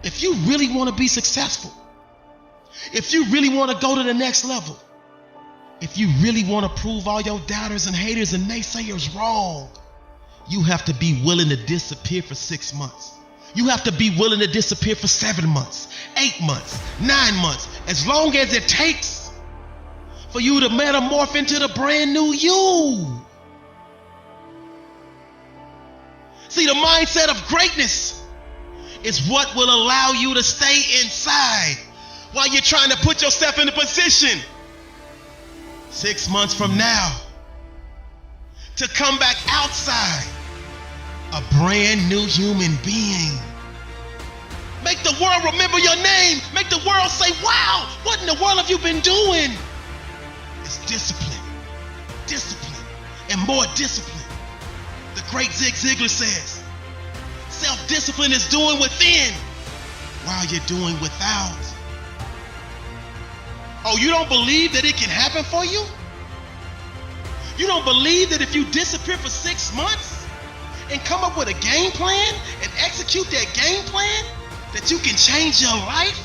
If you really want to be successful, if you really want to go to the next level, if you really want to prove all your doubters and haters and naysayers wrong, you have to be willing to disappear for 6 months. You have to be willing to disappear for 7 months, 8 months, 9 months, as long as it takes for you to metamorph into the brand new you. See, the mindset of greatness is what will allow you to stay inside while you're trying to put yourself in a position 6 months from now to come back outside a brand new human being. Make the world remember your name. Make the world say, wow, what in the world have you been doing? It's discipline, discipline, and more discipline. The great Zig Ziglar says, self-discipline is doing within while you're doing without. Oh, you don't believe that it can happen for you? You don't believe that if you disappear for 6 months and come up with a game plan and execute that game plan, that you can change your life?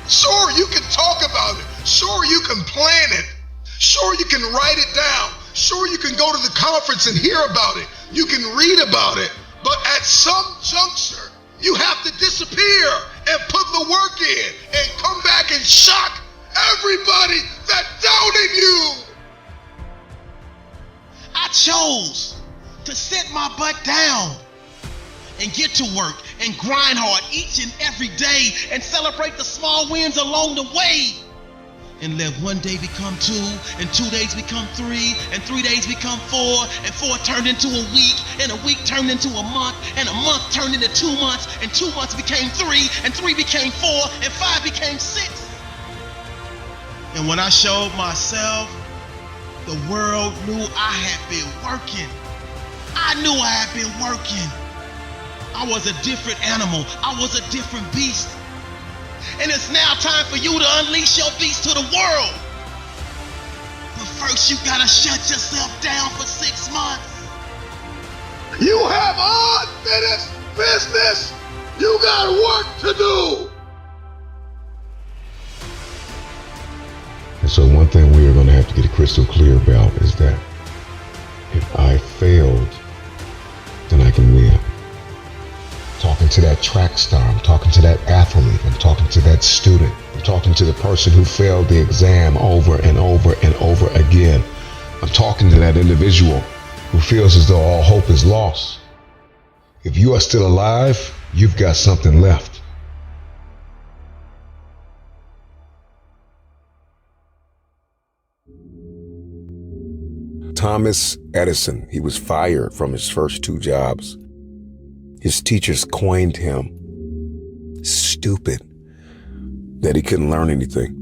Sure, you can talk about it. Sure, you can plan it. Sure, you can write it down. Sure, you can go to the conference and hear about it. You can read about it. But at some juncture, you have to disappear and put the work in and come back and shock everybody that doubted you. I chose to sit my butt down and get to work and grind hard each and every day and celebrate the small wins along the way. And let one day become 2, and 2 days become 3, and 3 days become 4, and 4 turned into a week, and a week turned into a month, and a month turned into 2 months, and 2 months became 3, and 3 became 4, and 5 became 6. And when I showed myself, the world knew I had been working. I knew I had been working. I was a different animal. I was a different beast. And it's now time for you to unleash your beast to the world. But first you gotta shut yourself down for 6 months. You have unfinished business. You got work to do. And so one thing we are going to have to get crystal clear about is that if I failed, then I can win. Talking to that track star, I'm talking to that athlete, I'm talking to that student, I'm talking to the person who failed the exam over and over and over again. I'm talking to that individual who feels as though all hope is lost. If you are still alive, you've got something left. Thomas Edison, he was fired from his first 2 jobs. His teachers coined him stupid, that he couldn't learn anything.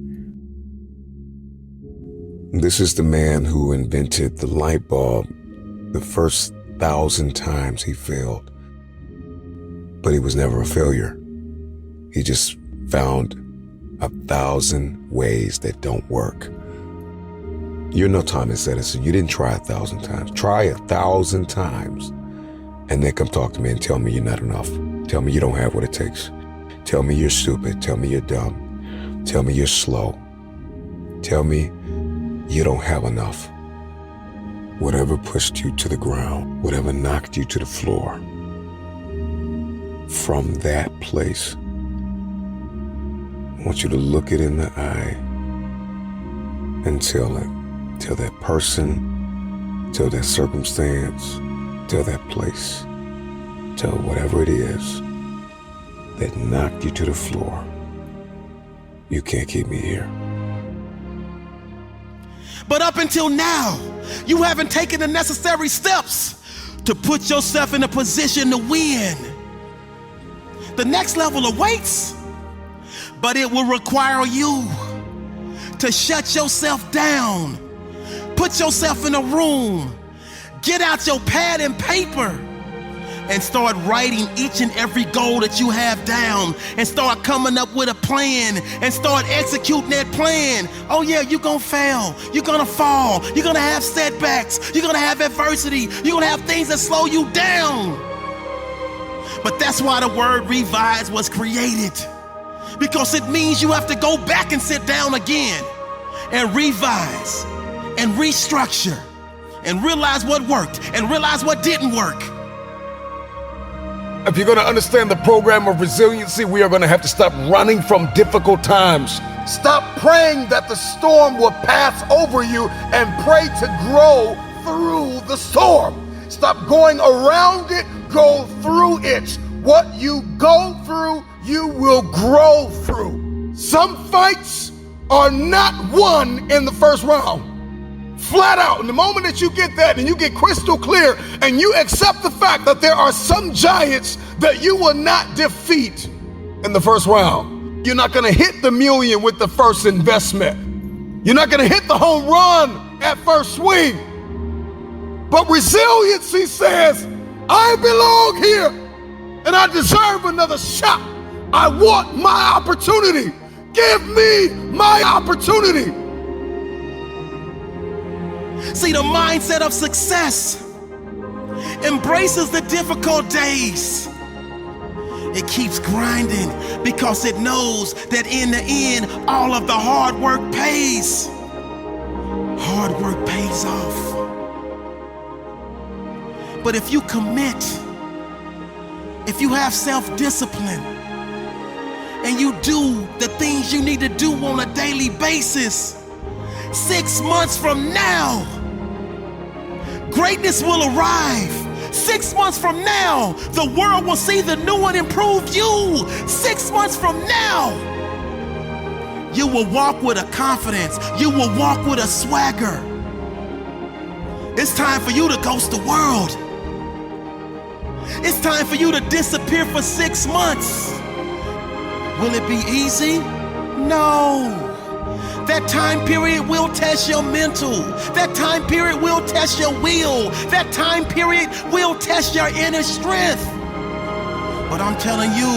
This is the man who invented the light bulb the first 1,000 times he failed. But he was never a failure. He just found 1,000 ways that don't work. You're no Thomas Edison. You didn't try 1,000 times. Try 1,000 times. And then come talk to me and tell me you're not enough. Tell me you don't have what it takes. Tell me you're stupid. Tell me you're dumb. Tell me you're slow. Tell me you don't have enough. Whatever pushed you to the ground, whatever knocked you to the floor, from that place, I want you to look it in the eye and tell it. Tell that person, tell that circumstance, tell that place, tell whatever it is that knocked you to the floor, you can't keep me here. But up until now, you haven't taken the necessary steps to put yourself in a position to win. The next level awaits, but it will require you to shut yourself down. Put yourself in a room, get out your pad and paper, and start writing each and every goal that you have down, and start coming up with a plan and start executing that plan. Oh yeah, you're gonna fail, you're gonna fall, you're gonna have setbacks, you're gonna have adversity, you're gonna have things that slow you down. But that's why the word revise was created. Because it means you have to go back and sit down again and revise and restructure and realize what worked and realize what didn't work. If you're going to understand the program of resiliency, we are going to have to stop running from difficult times. Stop praying that the storm will pass over you and pray to grow through the storm. Stop going around it, go through it. What you go through, you will grow through. Some fights are not won in the first round. Flat out. And the moment that you get that and you get crystal clear and you accept the fact that there are some giants that you will not defeat in the first round. You're not going to hit the million with the first investment. You're not going to hit the home run at first swing. But resiliency says, I belong here and I deserve another shot. I want my opportunity. Give me my opportunity. See, the mindset of success embraces the difficult days. It keeps grinding because it knows that in the end, all of the hard work pays. Hard work pays off. But if you commit, if you have self-discipline, and you do the things you need to do on a daily basis, 6 months from now, greatness will arrive. 6 months from now, the world will see the new and improved you. 6 months from now, you will walk with a confidence. You will walk with a swagger. It's time for you to ghost the world. It's time for you to disappear for 6 months. Will it be easy? No. That time period will test your mental. That time period will test your will. That time period will test your inner strength. But I'm telling you,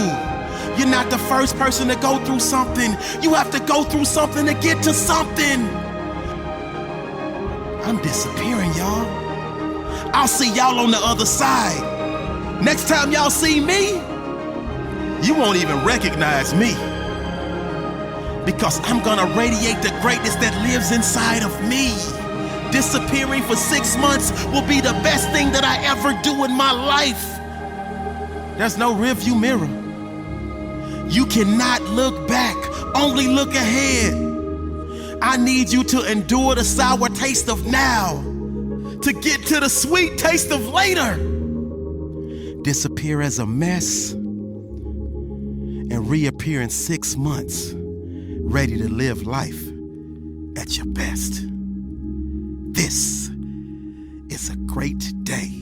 you're not the first person to go through something. You have to go through something to get to something. I'm disappearing, y'all. I'll see y'all on the other side. Next time y'all see me, you won't even recognize me. Because I'm gonna radiate the greatness that lives inside of me. Disappearing for 6 months will be the best thing that I ever do in my life. There's no rearview mirror. You cannot look back, only look ahead. I need you to endure the sour taste of now to get to the sweet taste of later. Disappear as a mess and reappear in 6 months, ready to live life at your best. This is a great day.